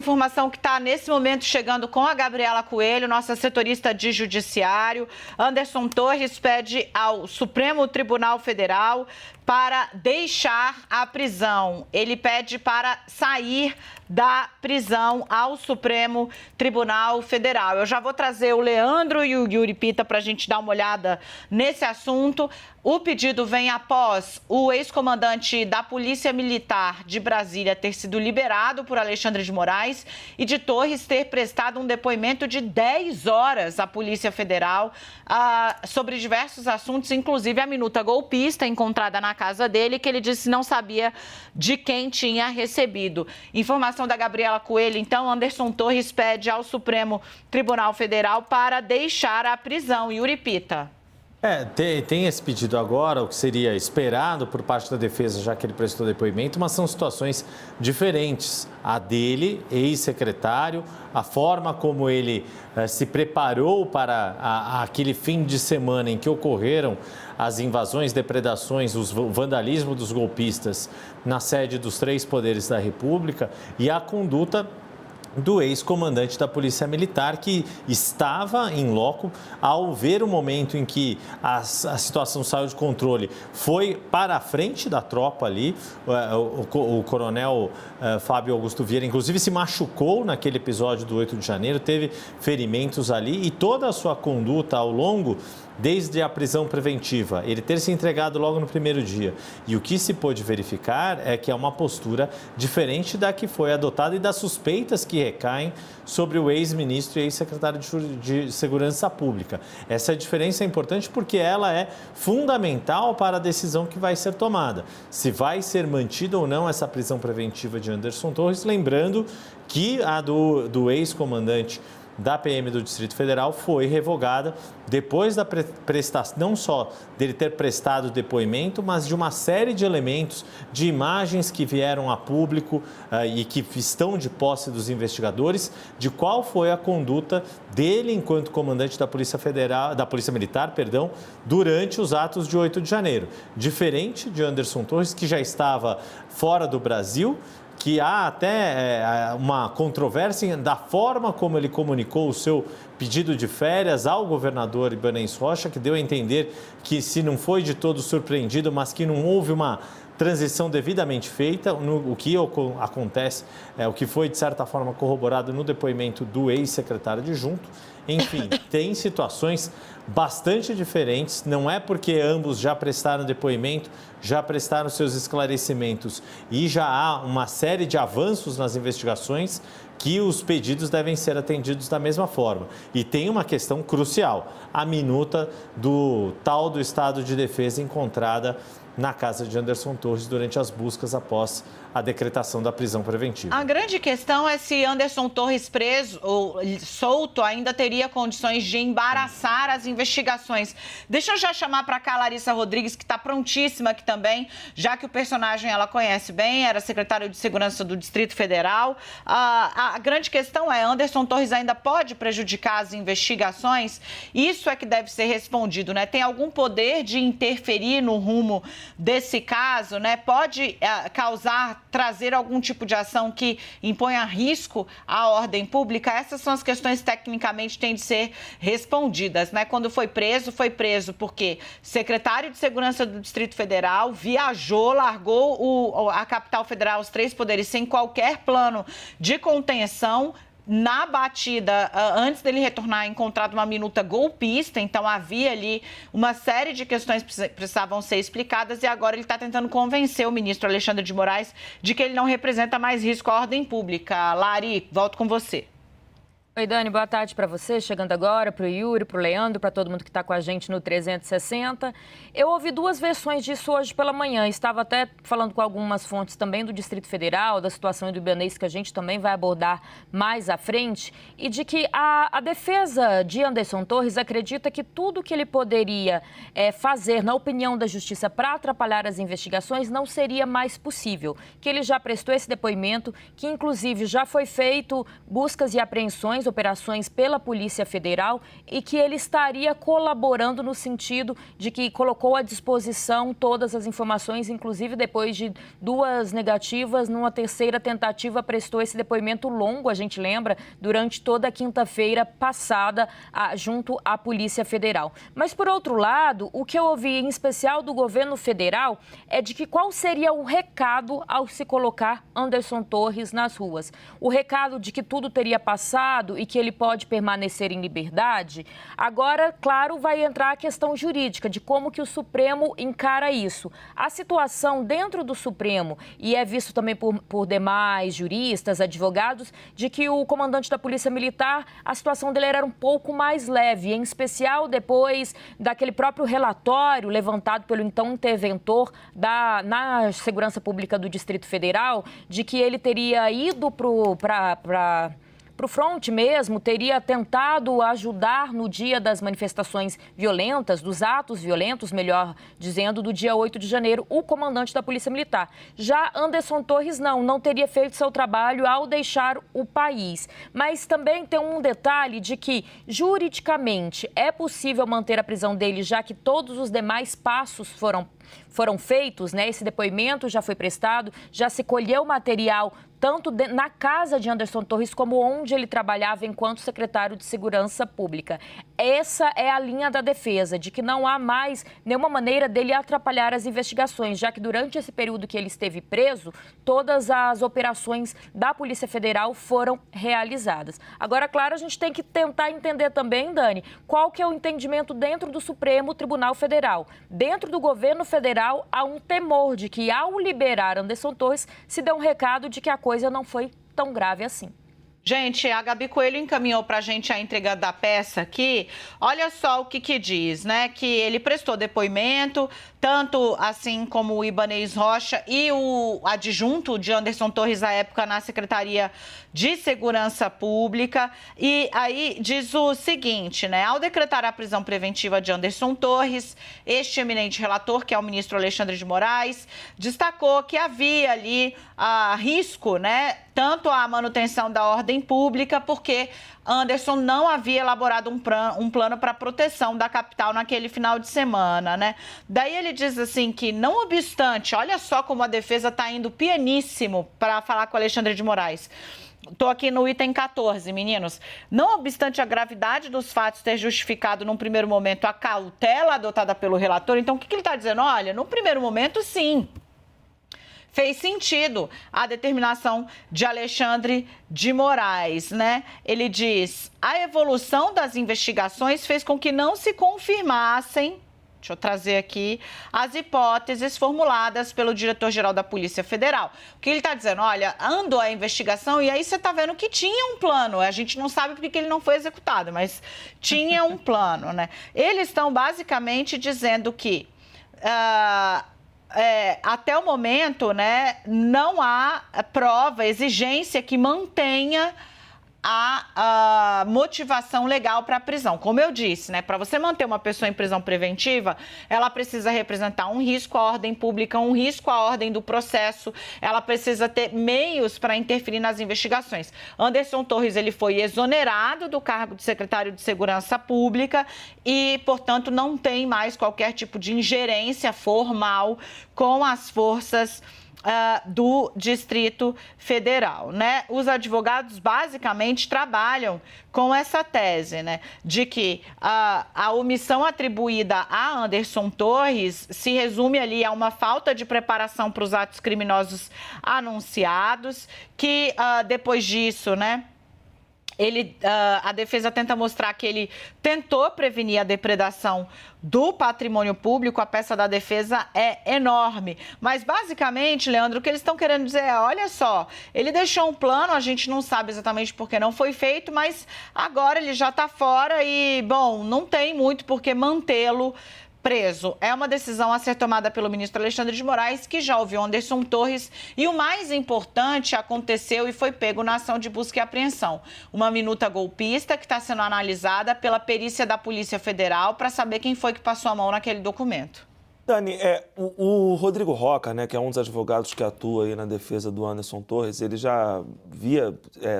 Informação que está nesse momento chegando com a Gabriela Coelho, nossa setorista de judiciário. Anderson Torres pede ao Supremo Tribunal Federal para deixar a prisão. Ele pede para sair da prisão ao Supremo Tribunal Federal. Eu já vou trazer o Leandro e o Yuri Pita para a gente dar uma olhada nesse assunto. O pedido vem após o ex-comandante da Polícia Militar de Brasília ter sido liberado por Alexandre de Moraes e de Torres ter prestado um depoimento de 10 horas à Polícia Federal sobre diversos assuntos, inclusive a minuta golpista encontrada na casa dele, que ele disse não sabia de quem tinha recebido. Informação da Gabriela Coelho, então, Anderson Torres pede ao Supremo Tribunal Federal para deixar a prisão. Yuri Pita. Tem esse pedido agora, o que seria esperado por parte da defesa, já que ele prestou depoimento, mas são situações diferentes. A dele, ex-secretário, a forma como ele se preparou para aquele fim de semana em que ocorreram as invasões, depredações, o vandalismo dos golpistas na sede dos 3 poderes da República e a conduta do ex-comandante da Polícia Militar, que estava em loco ao ver o momento em que a situação saiu de controle, foi para a frente da tropa ali, o coronel Fábio Augusto Vieira, inclusive se machucou naquele episódio do 8 de janeiro, teve ferimentos ali e toda a sua conduta ao longo, desde a prisão preventiva, ele ter se entregado logo no primeiro dia. E o que se pôde verificar é que é uma postura diferente da que foi adotada e das suspeitas que recaem sobre o ex-ministro e ex-secretário de Segurança Pública. Essa diferença é importante porque ela é fundamental para a decisão que vai ser tomada. Se vai ser mantida ou não essa prisão preventiva de Anderson Torres, lembrando que a do ex-comandante da PM do Distrito Federal foi revogada depois da prestação, não só dele ter prestado depoimento, mas de uma série de elementos, de imagens que vieram a público e que estão de posse dos investigadores, de qual foi a conduta dele enquanto comandante da Polícia Federal, da Polícia Militar, durante os atos de 8 de janeiro. Diferente de Anderson Torres, que já estava fora do Brasil, que há até uma controvérsia da forma como ele comunicou o seu pedido de férias ao governador Ibanez Rocha, que deu a entender que se não foi de todo surpreendido, mas que não houve uma transição devidamente feita, o que acontece, o que foi de certa forma corroborado no depoimento do ex-secretário adjunto. Enfim, tem situações bastante diferentes, não é porque ambos já prestaram depoimento, já prestaram seus esclarecimentos e já há uma série de avanços nas investigações que os pedidos devem ser atendidos da mesma forma. E tem uma questão crucial, a minuta do estado de defesa encontrada na casa de Anderson Torres durante as buscas após a decretação da prisão preventiva. A grande questão é se Anderson Torres preso ou solto ainda teria condições de embaraçar as investigações. Deixa eu já chamar para cá a Larissa Rodrigues, que está prontíssima aqui também, já que o personagem ela conhece bem, era secretário de Segurança do Distrito Federal. A grande questão é, Anderson Torres ainda pode prejudicar as investigações? Isso é que deve ser respondido, né? Tem algum poder de interferir no rumo desse caso, né? Pode trazer algum tipo de ação que imponha risco à ordem pública? Essas são as questões que tecnicamente têm de ser respondidas, né? Quando foi preso porque secretário de Segurança do Distrito Federal viajou, largou a capital federal, os 3 poderes, sem qualquer plano de contenção. Na batida, antes dele retornar, encontrado uma minuta golpista, então havia ali uma série de questões que precisavam ser explicadas e agora ele está tentando convencer o ministro Alexandre de Moraes de que ele não representa mais risco à ordem pública. Lari, volto com você. Oi, Dani, boa tarde para você. Chegando agora para o Yuri, para o Leandro, para todo mundo que está com a gente no 360. Eu ouvi 2 versões disso hoje pela manhã. Estava até falando com algumas fontes também do Distrito Federal, da situação do Ibanez, que a gente também vai abordar mais à frente, e de que a defesa de Anderson Torres acredita que tudo que ele poderia fazer, na opinião da Justiça, para atrapalhar as investigações, não seria mais possível. Que ele já prestou esse depoimento, que inclusive já foi feito buscas e apreensões investigações, operações pela Polícia Federal e que ele estaria colaborando no sentido de que colocou à disposição todas as informações, inclusive depois de 2 negativas, numa terceira tentativa prestou esse depoimento longo, a gente lembra, durante toda a quinta-feira passada, junto à Polícia Federal. Mas, por outro lado, o que eu ouvi em especial do governo federal é de que qual seria o recado ao se colocar Anderson Torres nas ruas. O recado de que tudo teria passado e que ele pode permanecer em liberdade. Agora, claro, vai entrar a questão jurídica de como que o Supremo encara isso. A situação dentro do Supremo, e é visto também por demais juristas, advogados, de que o comandante da Polícia Militar, a situação dele era um pouco mais leve, em especial depois daquele próprio relatório levantado pelo então interventor na Segurança Pública do Distrito Federal, de que ele teria ido para o front mesmo, teria tentado ajudar no dia das manifestações violentas, dos atos violentos, melhor dizendo, do dia 8 de janeiro, o comandante da Polícia Militar. Já Anderson Torres não teria feito seu trabalho ao deixar o país. Mas também tem um detalhe de que, juridicamente, é possível manter a prisão dele, já que todos os demais passos foram feitos, né? Esse depoimento já foi prestado, já se colheu material tanto na casa de Anderson Torres como onde ele trabalhava enquanto secretário de Segurança Pública. Essa é a linha da defesa, de que não há mais nenhuma maneira dele atrapalhar as investigações, já que durante esse período que ele esteve preso, todas as operações da Polícia Federal foram realizadas. Agora, claro, a gente tem que tentar entender também, Dani, qual que é o entendimento dentro do Supremo Tribunal Federal. Dentro do governo federal, há um temor de que, ao liberar Anderson Torres, se dê um recado de que a coisa não foi tão grave assim. Gente, a Gabi Coelho encaminhou para a gente a entrega da peça aqui. Olha só o que diz, né? Que ele prestou depoimento, tanto assim como o Ibanez Rocha e o adjunto de Anderson Torres à época na Secretaria de Segurança Pública. E aí diz o seguinte, né? Ao decretar a prisão preventiva de Anderson Torres, este eminente relator, que é o ministro Alexandre de Moraes, destacou que havia ali risco, né? Tanto a manutenção da ordem pública, porque Anderson não havia elaborado um plano para proteção da capital naquele final de semana, né? Daí ele diz assim que, não obstante, olha só como a defesa está indo pianíssimo para falar com Alexandre de Moraes. Estou aqui no item 14, meninos. Não obstante a gravidade dos fatos ter justificado, num primeiro momento, a cautela adotada pelo relator, então o que ele está dizendo? Olha, no primeiro momento, sim, fez sentido a determinação de Alexandre de Moraes, né? Ele diz, a evolução das investigações fez com que não se confirmassem, deixa eu trazer aqui, as hipóteses formuladas pelo diretor-geral da Polícia Federal. O que ele está dizendo? Olha, andou a investigação e aí você está vendo que tinha um plano. A gente não sabe porque ele não foi executado, mas tinha um plano, né? Eles estão basicamente dizendo que até o momento, né, não há prova, exigência que mantenha a motivação legal para a prisão. Como eu disse, né, para você manter uma pessoa em prisão preventiva, ela precisa representar um risco à ordem pública, um risco à ordem do processo, ela precisa ter meios para interferir nas investigações. Anderson Torres, ele foi exonerado do cargo de secretário de Segurança Pública e, portanto, não tem mais qualquer tipo de ingerência formal com as forças do Distrito Federal, né? Os advogados basicamente trabalham com essa tese, né? De que a omissão atribuída a Anderson Torres se resume ali a uma falta de preparação para os atos criminosos anunciados, que depois disso, né? A defesa tenta mostrar que ele tentou prevenir a depredação do patrimônio público. A peça da defesa é enorme. Mas, basicamente, Leandro, o que eles estão querendo dizer é, olha só, ele deixou um plano, a gente não sabe exatamente por que não foi feito, mas agora ele já está fora e, bom, não tem muito por que mantê-lo preso. É uma decisão a ser tomada pelo ministro Alexandre de Moraes, que já ouviu Anderson Torres, e o mais importante aconteceu e foi pego na ação de busca e apreensão. Uma minuta golpista que está sendo analisada pela perícia da Polícia Federal para saber quem foi que passou a mão naquele documento. Dani, o Rodrigo Rocha, né, que é um dos advogados que atua aí na defesa do Anderson Torres, ele já havia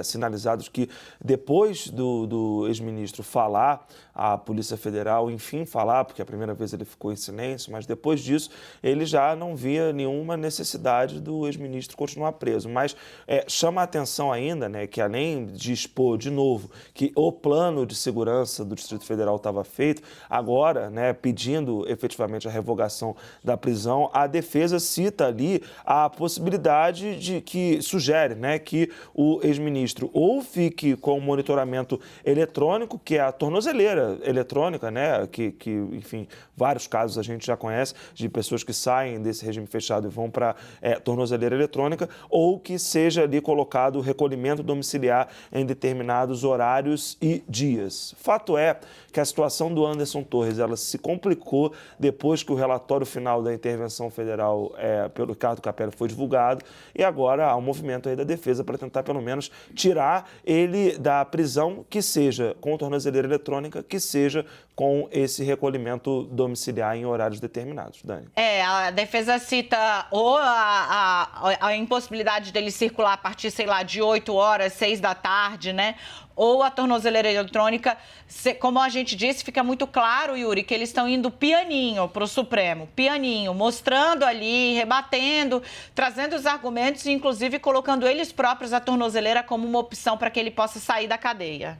sinalizado que depois do ex-ministro falar, a Polícia Federal, enfim, falar, porque a primeira vez ele ficou em silêncio, mas depois disso ele já não via nenhuma necessidade do ex-ministro continuar preso. Mas chama a atenção ainda, né, que além de expor de novo que o plano de segurança do Distrito Federal estava feito, agora, né, pedindo efetivamente a revogação da prisão, a defesa cita ali a possibilidade de que sugere, né, que o ex-ministro ou fique com o monitoramento eletrônico, que é a tornozeleira eletrônica, né, que enfim, vários casos a gente já conhece de pessoas que saem desse regime fechado e vão para tornozeleira eletrônica, ou que seja ali colocado o recolhimento domiciliar em determinados horários e dias. Fato é que a situação do Anderson Torres, ela se complicou depois que o relatório final da intervenção federal pelo Ricardo Capelli foi divulgado, e agora há um movimento aí da defesa para tentar pelo menos tirar ele da prisão, que seja com tornozeleira eletrônica, que seja com esse recolhimento domiciliar em horários determinados. Dani. A defesa cita ou a impossibilidade dele circular a partir, sei lá, de 8 horas, 6 da tarde, né? Ou a tornozeleira eletrônica. Como a gente disse, fica muito claro, Yuri, que eles estão indo pianinho para o Supremo, pianinho, mostrando ali, rebatendo, trazendo os argumentos e, inclusive, colocando eles próprios a tornozeleira como uma opção para que ele possa sair da cadeia.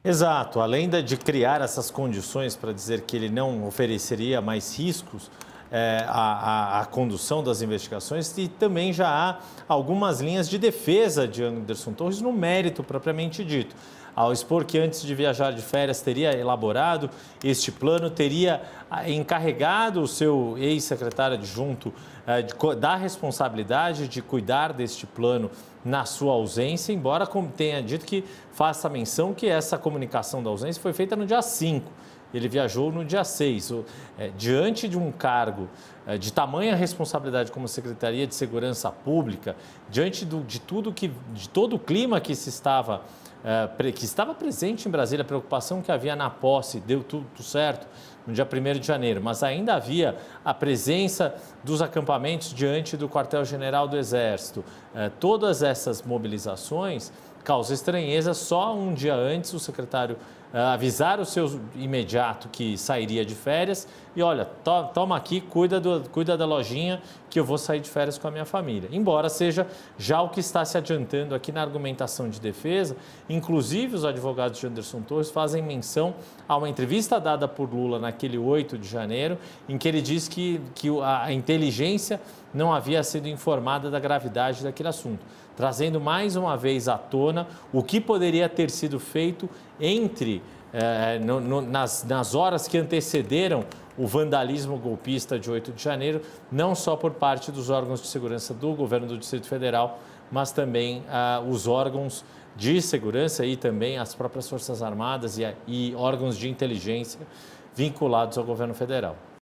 Exato. Além de criar essas condições para dizer que ele não ofereceria mais riscos à condução das investigações, e também já há algumas linhas de defesa de Anderson Torres no mérito propriamente dito. Ao expor que antes de viajar de férias teria elaborado este plano, teria encarregado o seu ex-secretário adjunto da responsabilidade de cuidar deste plano na sua ausência, embora tenha dito que faça menção que essa comunicação da ausência foi feita no dia 5. Ele viajou no dia 6. Diante de um cargo de tamanha responsabilidade como Secretaria de Segurança Pública, diante de todo o clima que estava presente em Brasília, a preocupação que havia na posse, deu tudo certo no dia 1º de janeiro, mas ainda havia a presença dos acampamentos diante do quartel-general do Exército. Todas essas mobilizações causam estranheza. Só um dia antes o secretário avisar o seu imediato que sairia de férias e olha, toma aqui, cuida da lojinha que eu vou sair de férias com a minha família. Embora seja já o que está se adiantando aqui na argumentação de defesa, inclusive os advogados de Anderson Torres fazem menção a uma entrevista dada por Lula naquele 8 de janeiro, em que ele diz que a inteligência não havia sido informada da gravidade daquele assunto, trazendo mais uma vez à tona o que poderia ter sido feito nas horas que antecederam o vandalismo golpista de 8 de janeiro, não só por parte dos órgãos de segurança do governo do Distrito Federal, mas também os órgãos de segurança e também as próprias Forças Armadas e órgãos de inteligência vinculados ao governo federal.